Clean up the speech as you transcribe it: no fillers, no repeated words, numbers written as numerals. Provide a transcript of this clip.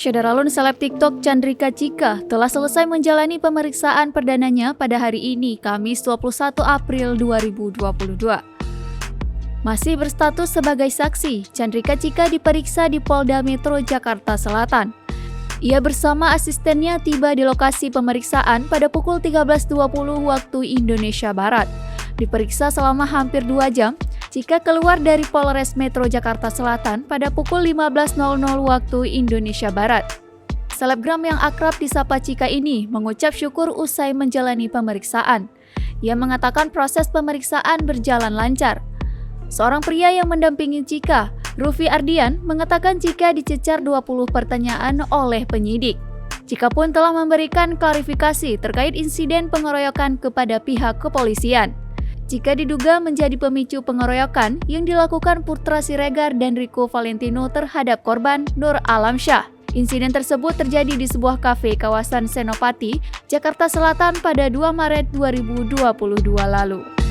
Syederalun seleb TikTok Chandrika Cika telah selesai menjalani pemeriksaan perdananya pada hari ini, Kamis 21 April 2022. Masih berstatus sebagai saksi, Chandrika Cika diperiksa di Polda Metro Jakarta Selatan. Ia bersama asistennya tiba di lokasi pemeriksaan pada pukul 13.20 waktu Indonesia Barat. Diperiksa selama hampir 2 jam, Cika keluar dari Polres Metro Jakarta Selatan pada pukul 15.00 waktu Indonesia Barat. Selebgram yang akrab disapa Cika ini mengucap syukur usai menjalani pemeriksaan. Ia mengatakan proses pemeriksaan berjalan lancar. Seorang pria yang mendampingi Cika, Rufi Ardian, mengatakan Cika dicecar 20 pertanyaan oleh penyidik. Cika pun telah memberikan klarifikasi terkait insiden pengeroyokan kepada pihak kepolisian. Cika diduga menjadi pemicu pengeroyokan yang dilakukan Putra Siregar dan Rico Valentino terhadap korban Nur Alamsyah. Insiden tersebut terjadi di sebuah kafe kawasan Senopati, Jakarta Selatan pada 2 Maret 2022 lalu.